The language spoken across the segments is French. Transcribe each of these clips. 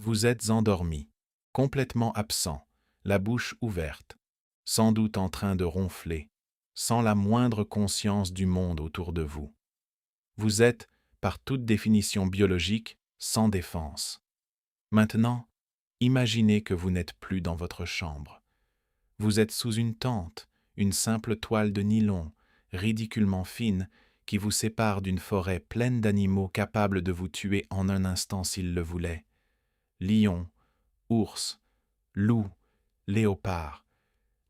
Vous êtes endormi, complètement absent, la bouche ouverte, sans doute en train de ronfler, sans la moindre conscience du monde autour de vous. Vous êtes, par toute définition biologique, sans défense. Maintenant, imaginez que vous n'êtes plus dans votre chambre. Vous êtes sous une tente, une simple toile de nylon, ridiculement fine, qui vous sépare d'une forêt pleine d'animaux capables de vous tuer en un instant s'ils le voulaient. Lions, ours, loups, léopards,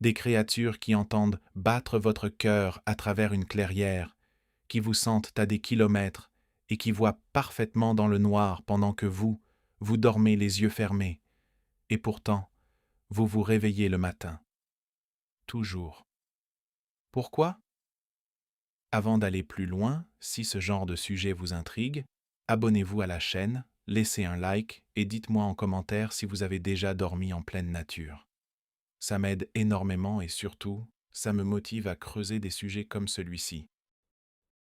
des créatures qui entendent battre votre cœur à travers une clairière, qui vous sentent à des kilomètres et qui voient parfaitement dans le noir pendant que vous dormez les yeux fermés. Et pourtant, vous vous réveillez le matin. Toujours. Pourquoi? Avant d'aller plus loin, si ce genre de sujet vous intrigue, abonnez-vous à la chaîne, laissez un like et dites-moi en commentaire si vous avez déjà dormi en pleine nature. Ça m'aide énormément et surtout, ça me motive à creuser des sujets comme celui-ci.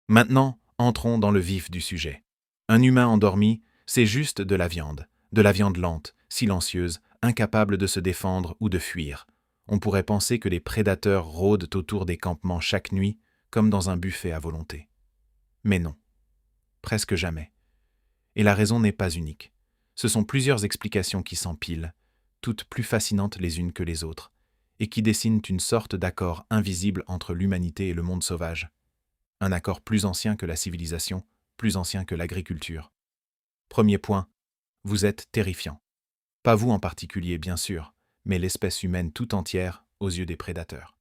Maintenant, entrons dans le vif du sujet. Un humain endormi, c'est juste de la viande lente, silencieuse, incapable de se défendre ou de fuir. On pourrait penser que les prédateurs rôdent autour des campements chaque nuit, comme dans un buffet à volonté. Mais non, presque jamais. Et la raison n'est pas unique. Ce sont plusieurs explications qui s'empilent, toutes plus fascinantes les unes que les autres, et qui dessinent une sorte d'accord invisible entre l'humanité et le monde sauvage. Un accord plus ancien que la civilisation, plus ancien que l'agriculture. Premier point, vous êtes terrifiant. Pas vous en particulier, bien sûr, mais l'espèce humaine tout entière aux yeux des prédateurs.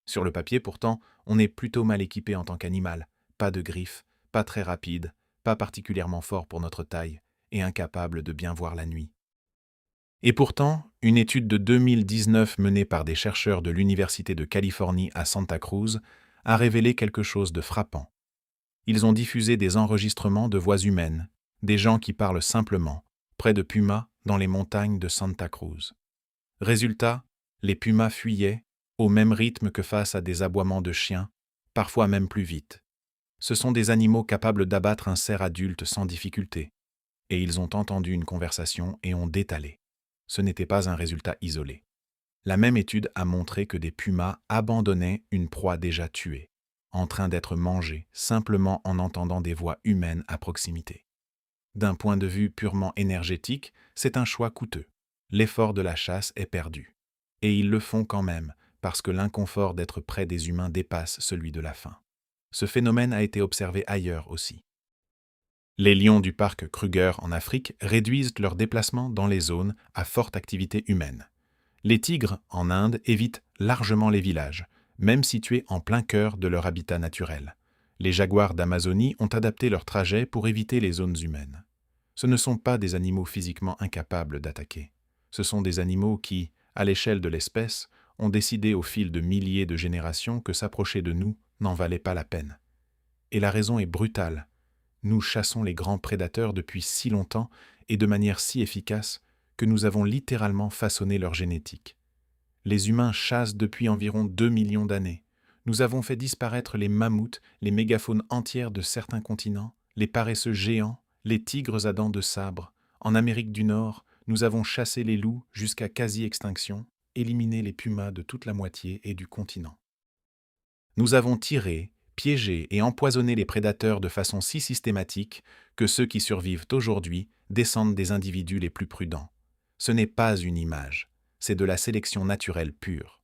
Sur le papier, pourtant, on est plutôt mal équipé en tant qu'animal. Pas de griffes, pas très rapide, pas particulièrement fort pour notre taille, et incapable de bien voir la nuit. Et pourtant, une étude de 2019 menée par des chercheurs de l'Université de Californie à Santa Cruz a révélé quelque chose de frappant. Ils ont diffusé des enregistrements de voix humaines, des gens qui parlent simplement, près de pumas dans les montagnes de Santa Cruz. Résultat, les pumas fuyaient, au même rythme que face à des aboiements de chiens, parfois même plus vite. Ce sont des animaux capables d'abattre un cerf adulte sans difficulté. Et ils ont entendu une conversation et ont détalé. Ce n'était pas un résultat isolé. La même étude a montré que des pumas abandonnaient une proie déjà tuée, en train d'être mangée simplement en entendant des voix humaines à proximité. D'un point de vue purement énergétique, c'est un choix coûteux. L'effort de la chasse est perdu. Et ils le font quand même, parce que l'inconfort d'être près des humains dépasse celui de la faim. Ce phénomène a été observé ailleurs aussi. Les lions du parc Kruger en Afrique réduisent leurs déplacements dans les zones à forte activité humaine. Les tigres en Inde évitent largement les villages, même situés en plein cœur de leur habitat naturel. Les jaguars d'Amazonie ont adapté leur trajet pour éviter les zones humaines. Ce ne sont pas des animaux physiquement incapables d'attaquer. Ce sont des animaux qui, à l'échelle de l'espèce, ont décidé au fil de milliers de générations que s'approcher de nous n'en valait pas la peine. Et la raison est brutale. Nous chassons les grands prédateurs depuis si longtemps et de manière si efficace que nous avons littéralement façonné leur génétique. Les humains chassent depuis environ 2 millions d'années. Nous avons fait disparaître les mammouths, les mégafaunes entières de certains continents, les paresseux géants, les tigres à dents de sabre. En Amérique du Nord, nous avons chassé les loups jusqu'à quasi-extinction, éliminé les pumas de toute la moitié et du continent. Nous avons tiré, piégé et empoisonné les prédateurs de façon si systématique que ceux qui survivent aujourd'hui descendent des individus les plus prudents. Ce n'est pas une image, c'est de la sélection naturelle pure.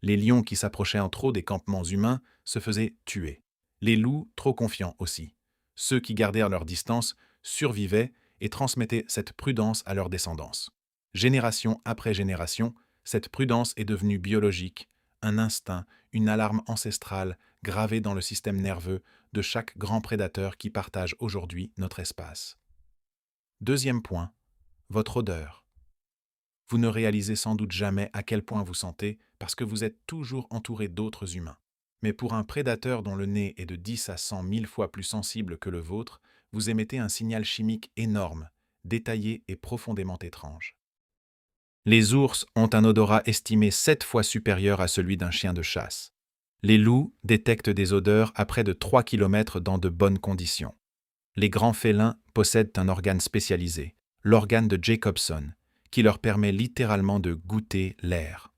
Les lions qui s'approchaient en trop des campements humains se faisaient tuer. Les loups, trop confiants aussi. Ceux qui gardèrent leur distance survivaient et transmettaient cette prudence à leur descendance. Génération après génération, cette prudence est devenue biologique, un instinct, une alarme ancestrale gravée dans le système nerveux de chaque grand prédateur qui partage aujourd'hui notre espace. Deuxième point, votre odeur. Vous ne réalisez sans doute jamais à quel point vous sentez parce que vous êtes toujours entouré d'autres humains. Mais pour un prédateur dont le nez est de 10 à 100 000 fois plus sensible que le vôtre, vous émettez un signal chimique énorme, détaillé et profondément étrange. Les ours ont un odorat estimé 7 fois supérieur à celui d'un chien de chasse. Les loups détectent des odeurs à près de 3 km dans de bonnes conditions. Les grands félins possèdent un organe spécialisé, l'organe de Jacobson, qui leur permet littéralement de goûter l'air.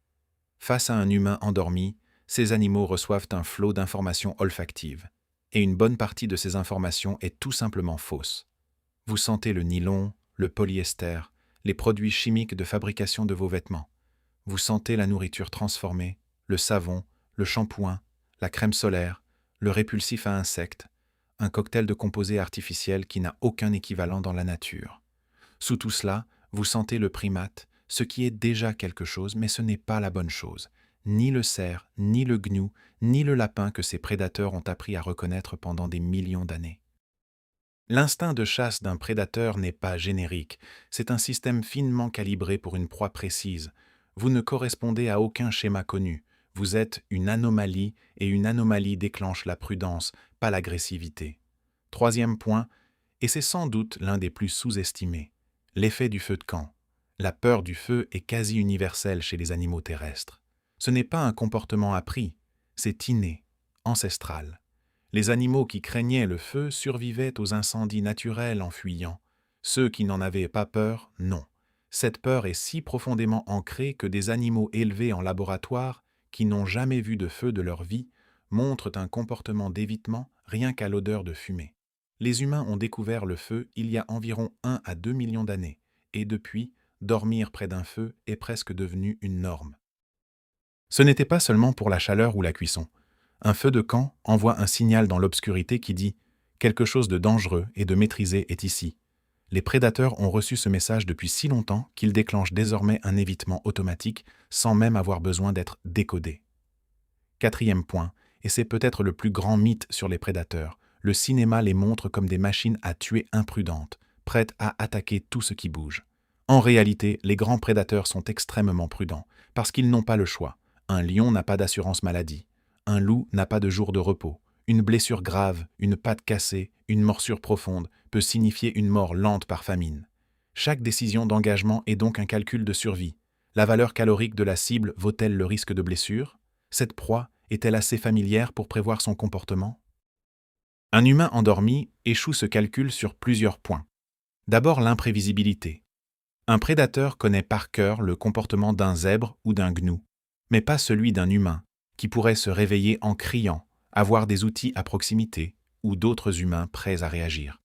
Face à un humain endormi, ces animaux reçoivent un flot d'informations olfactives, et une bonne partie de ces informations est tout simplement fausse. Vous sentez le nylon, le polyester, les produits chimiques de fabrication de vos vêtements. Vous sentez la nourriture transformée, le savon, le shampoing, la crème solaire, le répulsif à insectes, un cocktail de composés artificiels qui n'a aucun équivalent dans la nature. Sous tout cela, vous sentez le primate, ce qui est déjà quelque chose, mais ce n'est pas la bonne chose. Ni le cerf, ni le gnou, ni le lapin que ces prédateurs ont appris à reconnaître pendant des millions d'années. L'instinct de chasse d'un prédateur n'est pas générique, c'est un système finement calibré pour une proie précise. Vous ne correspondez à aucun schéma connu. Vous êtes une anomalie et une anomalie déclenche la prudence, pas l'agressivité. Troisième point, et c'est sans doute l'un des plus sous-estimés, l'effet du feu de camp. La peur du feu est quasi universelle chez les animaux terrestres. Ce n'est pas un comportement appris, c'est inné, ancestral. Les animaux qui craignaient le feu survivaient aux incendies naturels en fuyant. Ceux qui n'en avaient pas peur, non. Cette peur est si profondément ancrée que des animaux élevés en laboratoire, qui n'ont jamais vu de feu de leur vie, montrent un comportement d'évitement rien qu'à l'odeur de fumée. Les humains ont découvert le feu il y a environ 1 à 2 millions d'années, et depuis, dormir près d'un feu est presque devenu une norme. Ce n'était pas seulement pour la chaleur ou la cuisson. Un feu de camp envoie un signal dans l'obscurité qui dit « quelque chose de dangereux et de maîtrisé est ici ». Les prédateurs ont reçu ce message depuis si longtemps qu'ils déclenchent désormais un évitement automatique sans même avoir besoin d'être décodés. Quatrième point, et c'est peut-être le plus grand mythe sur les prédateurs, le cinéma les montre comme des machines à tuer imprudentes, prêtes à attaquer tout ce qui bouge. En réalité, les grands prédateurs sont extrêmement prudents, parce qu'ils n'ont pas le choix. Un lion n'a pas d'assurance maladie. Un loup n'a pas de jour de repos. Une blessure grave, une patte cassée, une morsure profonde peut signifier une mort lente par famine. Chaque décision d'engagement est donc un calcul de survie. La valeur calorique de la cible vaut-elle le risque de blessure? Cette proie est-elle assez familière pour prévoir son comportement? Un humain endormi échoue ce calcul sur plusieurs points. D'abord l'imprévisibilité. Un prédateur connaît par cœur le comportement d'un zèbre ou d'un gnou, mais pas celui d'un humain, qui pourrait se réveiller en criant, avoir des outils à proximité ou d'autres humains prêts à réagir.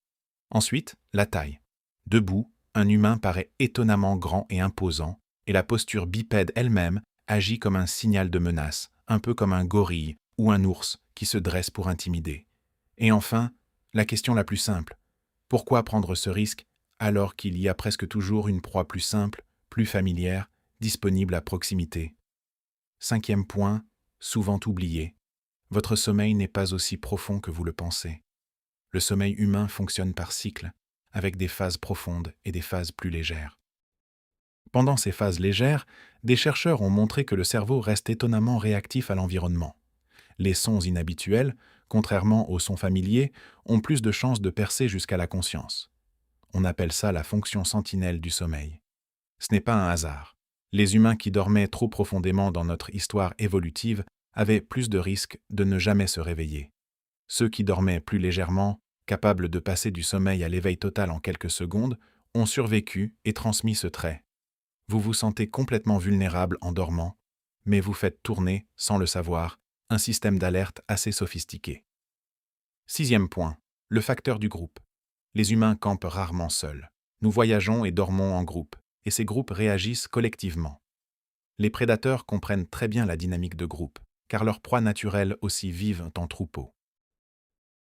Ensuite, la taille. Debout, un humain paraît étonnamment grand et imposant, et la posture bipède elle-même agit comme un signal de menace, un peu comme un gorille ou un ours qui se dresse pour intimider. Et enfin, la question la plus simple. Pourquoi prendre ce risque alors qu'il y a presque toujours une proie plus simple, plus familière, disponible à proximité? Cinquième point, souvent oublié. Votre sommeil n'est pas aussi profond que vous le pensez. Le sommeil humain fonctionne par cycle, avec des phases profondes et des phases plus légères. Pendant ces phases légères, des chercheurs ont montré que le cerveau reste étonnamment réactif à l'environnement. Les sons inhabituels, contrairement aux sons familiers, ont plus de chances de percer jusqu'à la conscience. On appelle ça la fonction sentinelle du sommeil. Ce n'est pas un hasard. Les humains qui dormaient trop profondément dans notre histoire évolutive avaient plus de risques de ne jamais se réveiller. Ceux qui dormaient plus légèrement, capables de passer du sommeil à l'éveil total en quelques secondes, ont survécu et transmis ce trait. Vous vous sentez complètement vulnérable en dormant, mais vous faites tourner, sans le savoir, un système d'alerte assez sophistiqué. Sixième point, le facteur du groupe. Les humains campent rarement seuls. Nous voyageons et dormons en groupe, et ces groupes réagissent collectivement. Les prédateurs comprennent très bien la dynamique de groupe, car leurs proies naturelles aussi vivent en troupeau.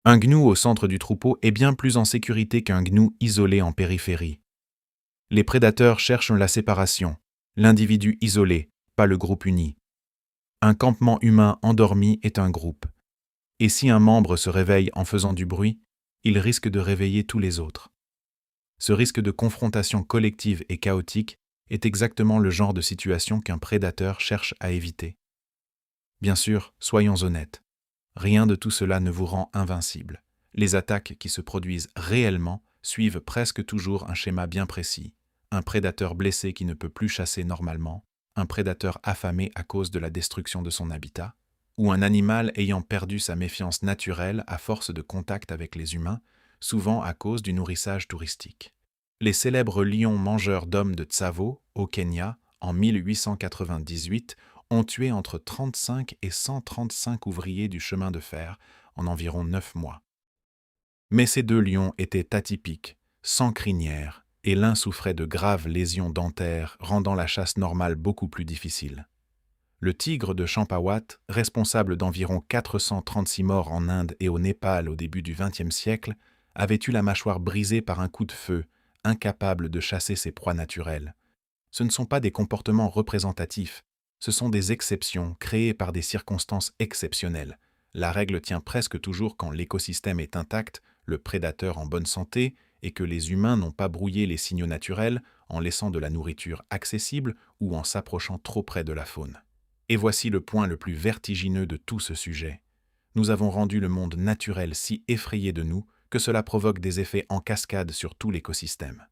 Un gnou au centre du troupeau est bien plus en sécurité qu'un gnou isolé en périphérie. Les prédateurs cherchent la séparation, l'individu isolé, pas le groupe uni. Un campement humain endormi est un groupe. Et si un membre se réveille en faisant du bruit, il risque de réveiller tous les autres. Ce risque de confrontation collective et chaotique est exactement le genre de situation qu'un prédateur cherche à éviter. Bien sûr, soyons honnêtes, rien de tout cela ne vous rend invincible. Les attaques qui se produisent réellement suivent presque toujours un schéma bien précis. Un prédateur blessé qui ne peut plus chasser normalement, un prédateur affamé à cause de la destruction de son habitat, ou un animal ayant perdu sa méfiance naturelle à force de contact avec les humains, souvent à cause du nourrissage touristique. Les célèbres lions mangeurs d'hommes de Tsavo, au Kenya, en 1898, ont tué entre 35 et 135 ouvriers du chemin de fer en environ 9 mois. Mais ces deux lions étaient atypiques, sans crinière, et l'un souffrait de graves lésions dentaires, rendant la chasse normale beaucoup plus difficile. Le tigre de Champawat, responsable d'environ 436 morts en Inde et au Népal au début du XXe siècle, avait eu la mâchoire brisée par un coup de feu, incapable de chasser ses proies naturelles. Ce ne sont pas des comportements représentatifs, ce sont des exceptions créées par des circonstances exceptionnelles. La règle tient presque toujours quand l'écosystème est intact, le prédateur en bonne santé, et que les humains n'ont pas brouillé les signaux naturels en laissant de la nourriture accessible ou en s'approchant trop près de la faune. Et voici le point le plus vertigineux de tout ce sujet. Nous avons rendu le monde naturel si effrayé de nous que cela provoque des effets en cascade sur tout l'écosystème.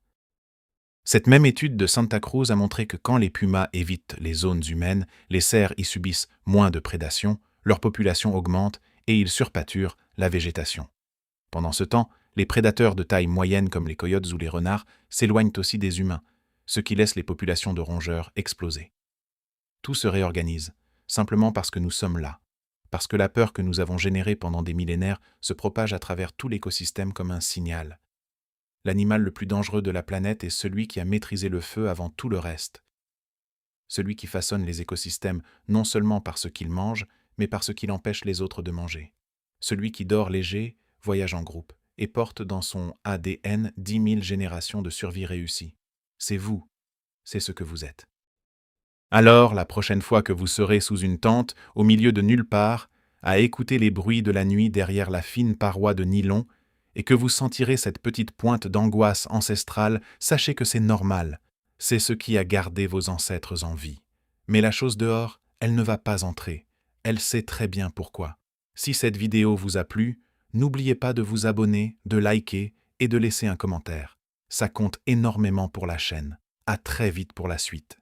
Cette même étude de Santa Cruz a montré que quand les pumas évitent les zones humaines, les cerfs y subissent moins de prédation, leur population augmente et ils surpâturent la végétation. Pendant ce temps, les prédateurs de taille moyenne comme les coyotes ou les renards s'éloignent aussi des humains, ce qui laisse les populations de rongeurs exploser. Tout se réorganise, simplement parce que nous sommes là, parce que la peur que nous avons générée pendant des millénaires se propage à travers tout l'écosystème comme un signal. L'animal le plus dangereux de la planète est celui qui a maîtrisé le feu avant tout le reste. Celui qui façonne les écosystèmes non seulement par ce qu'il mange, mais par ce qu'il empêche les autres de manger. Celui qui dort léger, voyage en groupe, et porte dans son ADN 10 000 générations de survie réussie. C'est vous, c'est ce que vous êtes. Alors, la prochaine fois que vous serez sous une tente, au milieu de nulle part, à écouter les bruits de la nuit derrière la fine paroi de nylon, et que vous sentirez cette petite pointe d'angoisse ancestrale, sachez que c'est normal. C'est ce qui a gardé vos ancêtres en vie. Mais la chose dehors, elle ne va pas entrer. Elle sait très bien pourquoi. Si cette vidéo vous a plu, n'oubliez pas de vous abonner, de liker et de laisser un commentaire. Ça compte énormément pour la chaîne. À très vite pour la suite.